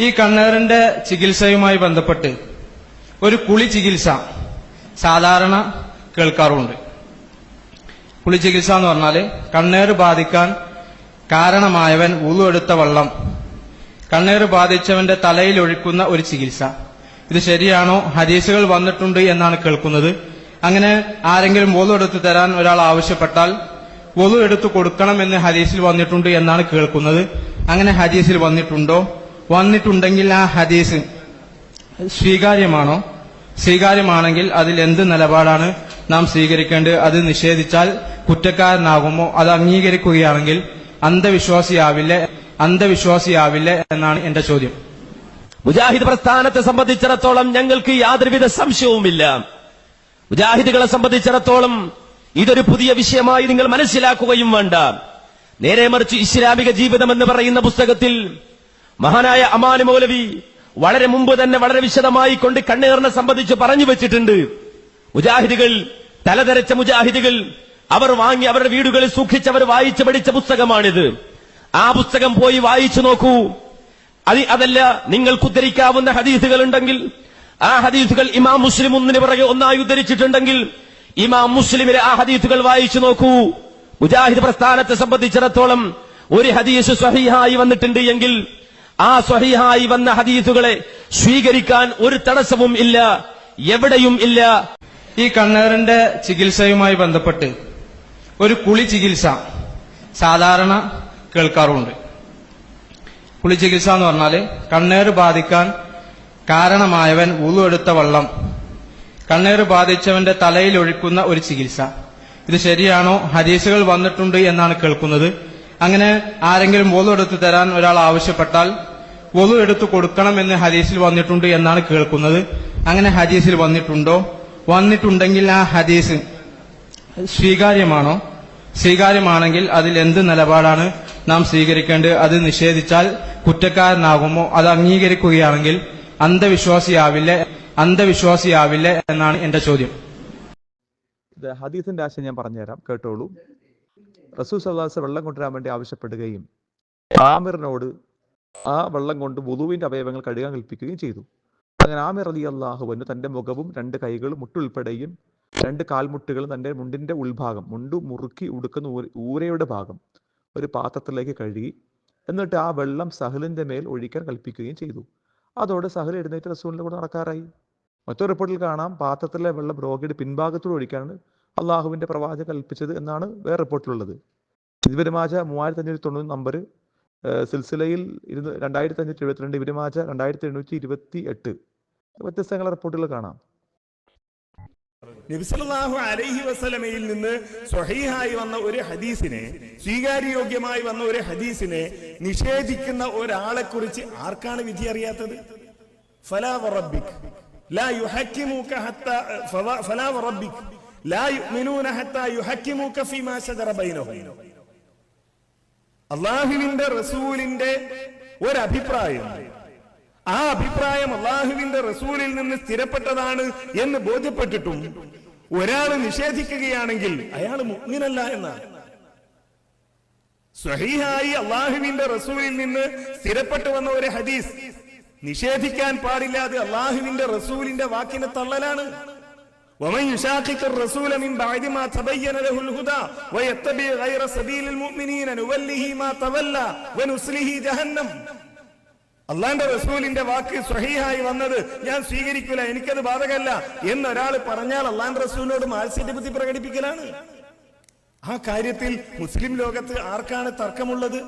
ഈ കണ്ണേറിന്റെ ചികിത്സയുമായി ബന്ധപ്പെട്ട് ഒരു കുളി ചികിത്സ സാധാരണ കേൾക്കാറുണ്ട്. കുളി ചികിത്സ എന്ന് പറഞ്ഞാൽ കണ്ണേറ് ബാധിക്കാൻ കാരണമായവൻ വുളു എടുത്ത വെള്ളം കണ്ണേറ് ബാധിച്ചവന്റെ തലയിൽ ഒഴിക്കുന്ന ഒരു ചികിത്സ. ഇത് ശരിയാണോ? ഹദീസുകൾ വന്നിട്ടുണ്ട് എന്നാണ് കേൾക്കുന്നത്. അങ്ങനെ ആരെങ്കിലും വുളു എടുത്തു തരാൻ ഒരാൾ ആവശ്യപ്പെട്ടാൽ വുളു എടുത്തു കൊടുക്കണമെന്ന് ഹദീസിൽ വന്നിട്ടുണ്ട് എന്നാണ് കേൾക്കുന്നത്. അങ്ങനെ ഹദീസിൽ വന്നിട്ടുണ്ടോ? വന്നിട്ടുണ്ടെങ്കിൽ ആ ഹദീസ് സ്വീകാര്യമാണോ? സ്വീകാര്യമാണെങ്കിൽ അതിൽ എന്ത് നിലപാടാണ് നാം സ്വീകരിക്കേണ്ടത്? അത് നിഷേധിച്ചാൽ കുറ്റക്കാരനാകുമോ? അത് അംഗീകരിക്കുകയാണെങ്കിൽ അന്ധവിശ്വാസിയാവില്ലേ എന്നാണ് എന്റെ ചോദ്യം. മുജാഹിദ് പ്രസ്ഥാനത്തെ സംബന്ധിച്ചിടത്തോളം ഞങ്ങൾക്ക് യാതൊരുവിധ സംശയവുമില്ല. മുജാഹിദുകളെ സംബന്ധിച്ചിടത്തോളം ഇതൊരു പുതിയ വിഷയമായി നിങ്ങൾ മനസ്സിലാക്കുകയും വേണ്ട. നേരെ മറിച്ച് ഇസ്ലാമിക ജീവിതം എന്ന് പറയുന്ന പുസ്തകത്തിൽ മഹാനായ അമാനി മൗലവി വളരെ മുമ്പ് തന്നെ വളരെ വിശദമായി കൊണ്ട് കണ്ണേറിനെ സംബന്ധിച്ച് പറഞ്ഞു വെച്ചിട്ടുണ്ട്. മുജാഹിദുകൾ, തലതെരച്ച മുജാഹിദുകൾ, അവർ വാങ്ങി അവരുടെ വീടുകളിൽ സൂക്ഷിച്ചവർ വായിച്ചു പഠിച്ച പുസ്തകമാണിത്. ആ പുസ്തകം പോയി വായിച്ചു നോക്കൂ. അതല്ല, നിങ്ങൾക്ക് ഉദ്ധരിക്കാവുന്ന ഹദീസുകൾ ഉണ്ടെങ്കിൽ ആ ഹദീസുകൾ ഇമാം മുസ്ലിം ഒന്നിന് പുറകെ ഒന്നായി ഉദ്ധരിച്ചിട്ടുണ്ടെങ്കിൽ ഇമാം മുസ്ലിമിലെ ആ ഹദീസുകൾ വായിച്ചു നോക്കൂ. മുജാഹിദ് പ്രസ്ഥാനത്തെ സംബന്ധിച്ചിടത്തോളം ഒരു ഹദീസ് സ്വഹീഹായി വന്നിട്ടുണ്ട് എങ്കിൽ ആ സ്വഹീഹായി വന്ന ഹദീസുകളെ സ്വീകരിക്കാൻ ഒരു തടസ്സവും ഇല്ല, എവിടെയും ഇല്ല. ഈ കണ്ണേറിന്റെ ചികിത്സയുമായി ബന്ധപ്പെട്ട് ഒരു കുളി ചികിത്സ സാധാരണ കേൾക്കാറുണ്ട്. കുളി ചികിത്സ എന്ന് പറഞ്ഞാൽ കണ്ണേറ് ബാധിക്കാൻ കാരണമായവൻ വുളു എടുത്ത വെള്ളം കണ്ണേറ് ബാധിച്ചവന്റെ തലയിൽ ഒഴിക്കുന്ന ഒരു ചികിത്സ. ഇത് ശരിയാണോ? ഹദീസുകൾ വന്നിട്ടുണ്ട് എന്നാണ് കേൾക്കുന്നത്. അങ്ങനെ ആരെങ്കിലും വുളു എടുത്തു തരാൻ ഒരാൾ ആവശ്യപ്പെട്ടാൽ വുളു എടുത്തു കൊടുക്കണമെന്ന് ഹദീസിൽ വന്നിട്ടുണ്ട് എന്നാണ് കേൾക്കുന്നത്. അങ്ങനെ ഹദീസിൽ വന്നിട്ടുണ്ടോ? വന്നിട്ടുണ്ടെങ്കിൽ ആ ഹദീസ് സ്വീകാര്യമാണോ? സ്വീകാര്യമാണെങ്കിൽ അതിൽ എന്ത് നിലപാടാണ് നാം സ്വീകരിക്കേണ്ടത്? അത് നിഷേധിച്ചാൽ കുറ്റക്കാരനാകുമോ? അത് അംഗീകരിക്കുകയാണെങ്കിൽ അന്ധവിശ്വാസിയാവില്ലേ എന്നാണ് എന്റെ ചോദ്യം. ഹദീസിന്റെ ആശയം ഞാൻ പറഞ്ഞുതരാം, കേട്ടോളൂ. റസൂൽ സല്ലല്ലാഹു അലൈഹി വസല്ലം വെള്ളം കൊണ്ടുവരാൻ വേണ്ടി ആവശ്യപ്പെടുകയും ആമിറിനോട് ആ വെള്ളം കൊണ്ട് വുദൂവിന്റെ അവയവങ്ങൾ കഴുകാൻ കൽപ്പിക്കുകയും ചെയ്തു. അങ്ങനെ ആമിർ റളിയല്ലാഹു അൻഹു തന്റെ മുഖവും 2 കൈകളും മുട്ടുൾപ്പെടെയും 2 കാൽമുട്ടുകളും തന്റെ മുണ്ടിന്റെ ഉൾഭാഗം, മുണ്ടു മുറുക്കി ഉടുക്കുന്ന ഊരയുടെ ഭാഗം ഒരു പാത്രത്തിലേക്ക് കഴുകി, എന്നിട്ട് ആ വെള്ളം സഹലിന്റെ മേൽ ഒഴിക്കാൻ കൽപ്പിക്കുകയും ചെയ്തു. അതോടെ സഹൽ എഴുന്നേറ്റ് റസൂലിന്റെ കൂടെ നടക്കാറായി. മറ്റൊരു റിപ്പോർട്ടിൽ കാണാം പാത്രത്തിലെ വെള്ളം രോഗിയുടെ പിൻഭാഗത്തോട് ഒഴിക്കാനാണ് അള്ളാഹുവിന്റെ പ്രവാചകൻ കൽപ്പിച്ചത് എന്നാണ് വേറെ റിപ്പോർട്ടിലുള്ളത്. ഇബ്നു മാജ 3590 നമ്പർ, സിൽസിലയിൽ 2572, ഇബ്നു മാജ 2828. വ്യത്യസ്തങ്ങളെ റിപ്പോർട്ടുകൾ കാണാം. നബി സല്ലല്ലാഹു അലൈഹി വസല്ലമയിൽ നിന്ന് സ്വഹീഹായി വന്ന ഒരു ഹദീസിനെ, സ്വീകാര്യോഗ്യമായി വന്ന ഒരു ഹദീസിനെ നിഷേധിക്കുന്ന ഒരാളെ കുറിച്ച് ആർക്കാണ് വിധി അറിയാത്തത്? ഫലാ വറബ്ബിക് ലാ യുഹക്കിമുക ഹത്താ ഫലാ വറബ്ബിക് ലാ യുഅ്മിനൂന ഹത്താ യുഹക്കിമുക ഫീമാ ശജറ ബൈനഹും. അല്ലാഹുവിന്റെ റസൂലിന്റെ ഒരു അഭിപ്രായം, ആ അഭിപ്രായം അല്ലാഹുവിന്റെ റസൂലിൽ നിന്ന് സ്ഥിരപ്പെട്ടതാണ് എന്ന് ബോധ്യപ്പെട്ടിട്ടും ഒരാൾ നിഷേധിക്കുകയാണെങ്കിൽ അയാൾ മുഅ്മിനല്ല എന്നാണ്. സ്വഹീഹായി അല്ലാഹുവിന്റെ റസൂലിൽ നിന്ന് സ്ഥിരപ്പെട്ടു വന്ന ഒരു ഹദീസ് നിഷേധിക്കാൻ പാടില്ല. അത് അല്ലാഹുവിന്റെ റസൂലിന്റെ വാക്കിനെ തള്ളലാണ്. ومن يشاقق الرسول من بعد ما تبين له الهدى ويتبع غير سبيل المؤمنين نوله ما تولى ونصله جهنم. അള്ളാന്റെ റസൂലിന്റെ വാക്ക് സ്വഹീഹായി വന്നത് ഞാൻ സ്വീകരിക്കില്ല, എനിക്കത് ബാധകമല്ല എന്നൊരാൾ പറഞ്ഞാൽ അള്ളാന്റെ റസൂലിനോട് മാത്സര്യബുദ്ധി പ്രകടിപ്പിക്കലാണ്. ആ കാര്യത്തിൽ മുസ്ലിം ലോകത്ത് ആർക്കാണ് തർക്കമുള്ളത്?